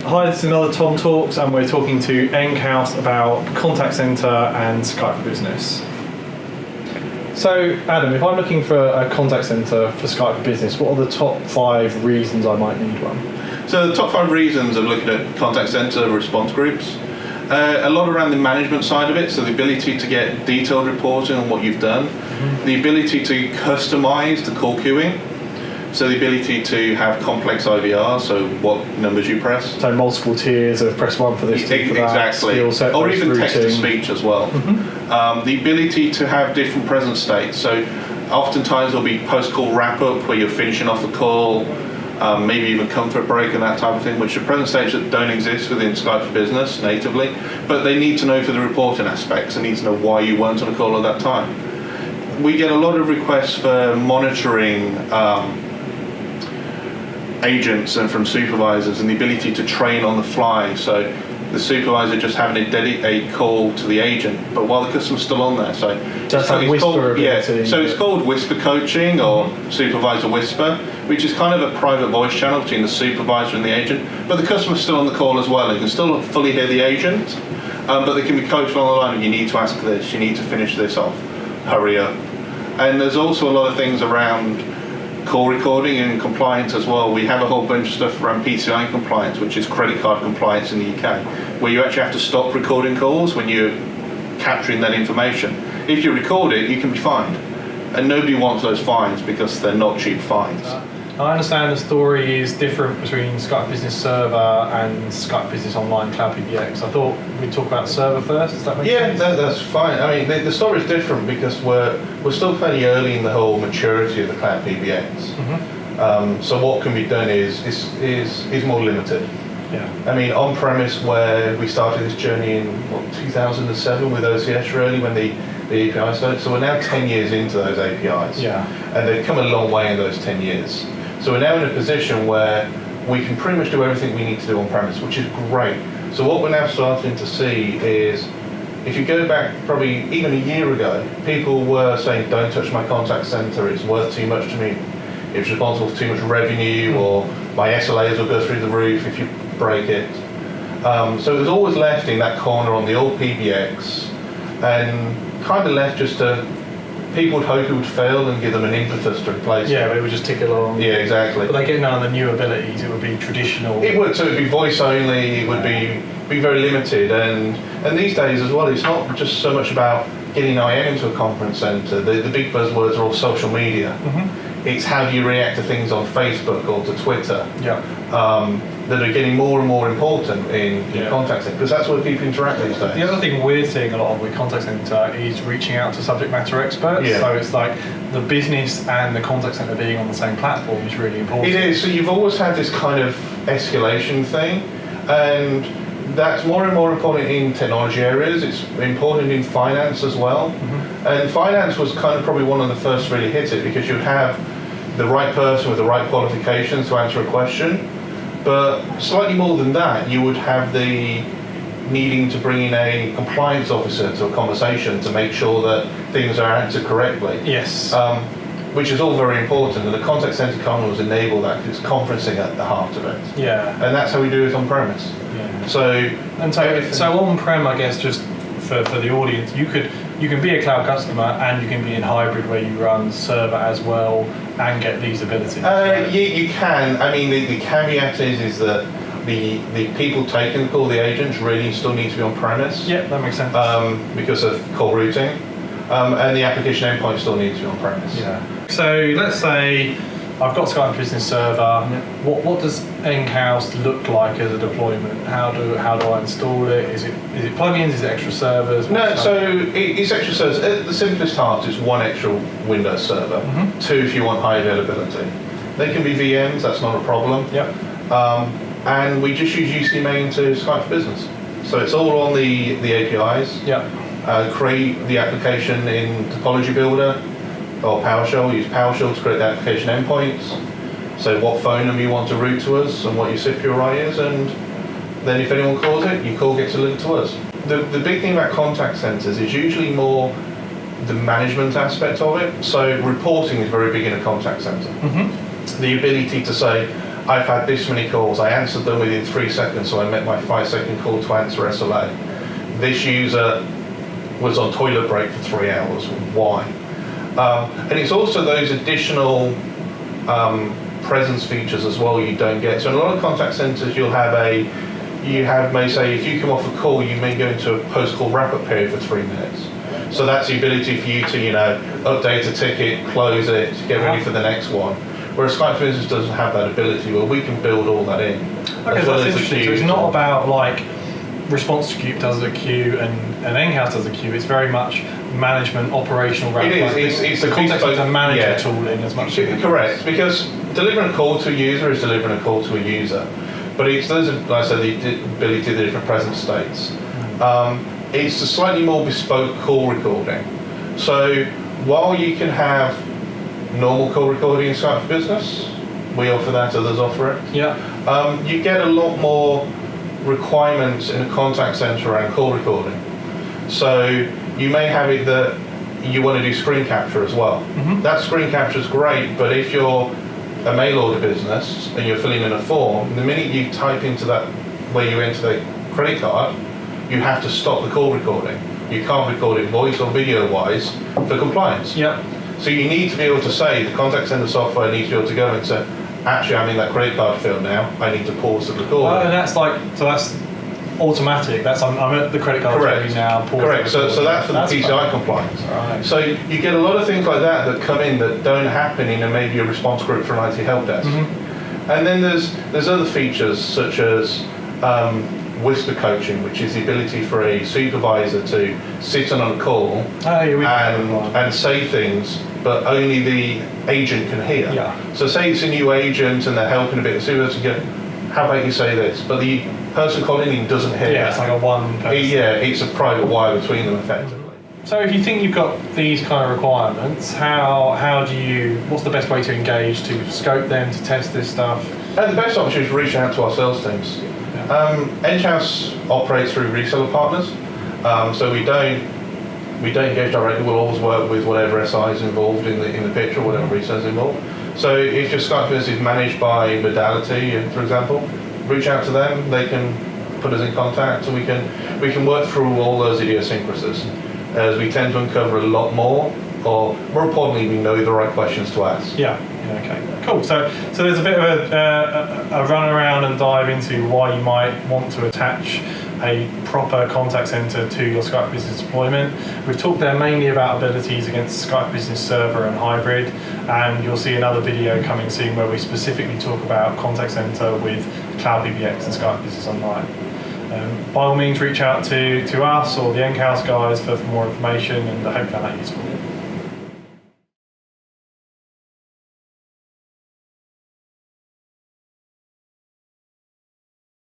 Hi, this is another Tom Talks, and we're talking to Enghouse about contact centre and Skype for Business. So, Adam, if I'm looking for a contact centre for Skype for Business, what are the top 5 reasons I might need one? So the top 5 reasons of looking at contact centre response groups, a lot around the management side of it, so the ability to get detailed reporting on what you've done, the ability to customise the call queuing, so the ability to have complex IVR, so what numbers you press. So multiple tiers of press 1 for this, 2 for that, exactly. Or even text-to-speech as well. The ability to have different present states, so oftentimes there'll be post-call wrap-up where you're finishing off the call, maybe even comfort break and that type of thing, which are present states that don't exist within Skype for Business natively, but they need to know for the reporting aspects, they need to know why you weren't on a call at that time. We get a lot of requests for monitoring agents and from supervisors and the ability to train on the fly, so the supervisor just having a call to the agent, but while the customer's still on there. So just like whisper ability. So it's called whisper coaching or supervisor whisper, which is kind of a private voice channel between the supervisor and the agent, but the customer's still on the call as well. You can still fully hear the agent, but they can be coached on the line. You need to ask this, you need to finish this off, hurry up. And there's also a lot of things around call recording and compliance as well. We have a whole bunch of stuff around PCI compliance, which is credit card compliance in the UK, where you actually have to stop recording calls when you're capturing that information. If you record it, you can be fined, and nobody wants those fines because they're not cheap fines. I understand the story is different between Skype Business Server and Skype Business Online Cloud PBX. I thought we'd talk about server first. Does that make sense? Yeah, that's fine. I mean, the story is different because we're still fairly early in the whole maturity of the Cloud PBX. So what can be done is more limited. Yeah. I mean, on-premise, where we started this journey in 2007 with OCS really, when the APIs started. So we're now 10 years into those APIs. Yeah. And they've come a long way in those 10 years. So we're now in a position where we can pretty much do everything we need to do on-premise, which is great. So what we're now starting to see is, if you go back probably even a year ago, people were saying, don't touch my contact center, it's worth too much to me. It's responsible for too much revenue, or my SLAs will go through the roof if you break it. So it was always left in that corner on the old PBX, and kind of left just to, people would hope it would fail and give them an impetus to replace it. Yeah, but it would just tick along. Yeah, exactly. But they get none of the new abilities, it would be traditional. It would, so it would be voice only, it would be very limited, and these days as well, it's not just so much about getting IM into a conference centre. The big buzzwords are all social media. It's how do you react to things on Facebook or to Twitter. That are getting more and more important in contact centre, because that's where people interact these days. The other thing we're seeing a lot of with contact centre is reaching out to subject matter experts. So it's like the business and the contact centre being on the same platform is really important. It is. So you've always had this kind of escalation thing, and that's more and more important in technology areas. It's important in finance as well. And finance was kind of probably one of the first to really hit it, because you'd have the right person with the right qualifications to answer a question. But slightly more than that, you would have the needing to bring in a compliance officer to a conversation to make sure that things are answered correctly. Yes. Which is all very important, and the contact center conference enable that, because it's conferencing at the heart of it. Yeah. And that's how we do it on premise. Yeah. So on-prem, I guess, just for the audience, you can be a cloud customer and you can be in hybrid where you run server as well and get these abilities. You can. I mean, the caveat is that the people taking the call, the agents, really still need to be on premise. Yeah, that makes sense. Because of call routing, and the application endpoint still needs to be on premise. Yeah. So let's say I've got Skype Business Server. What does Enghouse look like as a deployment? How do I install it? Is it plugins? Is it extra servers? No, so it's extra servers. At the simplest heart, it's one extra Windows server. 2 if you want high availability. They can be VMs. That's not a problem. Yep. And we just use UC-main to Skype for Business. So it's all on the APIs. Yep. Create the application in Topology Builder or PowerShell. Use PowerShell to create the application endpoints. So what phone number you want to route to us and what your SIP URI is, and then if anyone calls it, your call gets a link to us. The big thing about contact centers is usually more the management aspect of it. So reporting is very big in a contact center. The ability to say, I've had this many calls, I answered them within 3 seconds, so I met my 5-second call to answer SLA. This user was on toilet break for 3 hours, why? And it's also those additional presence features as well you don't get. So in a lot of contact centers you may say, if you come off a call, you may go into a post-call wrap-up period for 3 minutes. So that's the ability for you to, update a ticket, close it, get ready for the next one. Whereas Skype for Business doesn't have that ability, well, we can build all that in. Okay, so that's interesting. So it's not about like response to queue does a queue and Enghouse does a queue. It's very much management, operational. It is. It's the context of a manager yeah. tool in as much. Correct, because delivering a call to a user is delivering a call to a user, but it's those, like I said, the ability of the different presence states. It's a slightly more bespoke call recording. So while you can have normal call recording in Skype for Business, we offer that, others offer it. Yeah. You get a lot more requirements in a contact center around call recording. So you may have it that you want to do screen capture as well. Mm-hmm. That screen capture is great, but if you're a mail order business and you're filling in a form, the minute you type into that where you enter the credit card, you have to stop the call recording. You can't record it voice or video wise for compliance. Yeah. So you need to be able to say, the contact center software needs to be able to go and say, actually I'm in that credit card field now, I need to pause the recording. Oh, and that's automatic. That's I'm at the credit card Correct. now. Correct. So that's for the PCI compliance. Right. So you get a lot of things like that come in that don't happen in maybe a response group for an IT help desk. Mm-hmm. And then there's other features such as whisper coaching, which is the ability for a supervisor to sit on a call and say things, but only the agent can hear. Yeah. So say it's a new agent and they're helping a bit, the supervisor can go, how about you say this? But the person calling in doesn't hear. Yeah, it's like a one person. It's a private wire between them effectively. So if you think you've got these kind of requirements, what's the best way to engage, to scope them, to test this stuff? The best option is reaching out to our sales teams. Enghouse operates through reseller partners, so we don't engage directly. We'll always work with whatever SI is involved in the picture, or whatever reseller is involved. So if your Skype business is managed by Modality, for example, reach out to them. They can put us in contact, and we can work through all those idiosyncrasies, as we tend to uncover a lot more, or more importantly, we know the right questions to ask. Yeah. Okay. Cool. So there's a bit of a run around and dive into why you might want to attach a proper contact center to your Skype Business deployment. We've talked there mainly about abilities against Skype Business Server and hybrid, and you'll see another video coming soon where we specifically talk about contact center with Cloud PBX and Skype Business Online. By all means, reach out to us or the Enghouse guys for more information, and I hope you found that useful.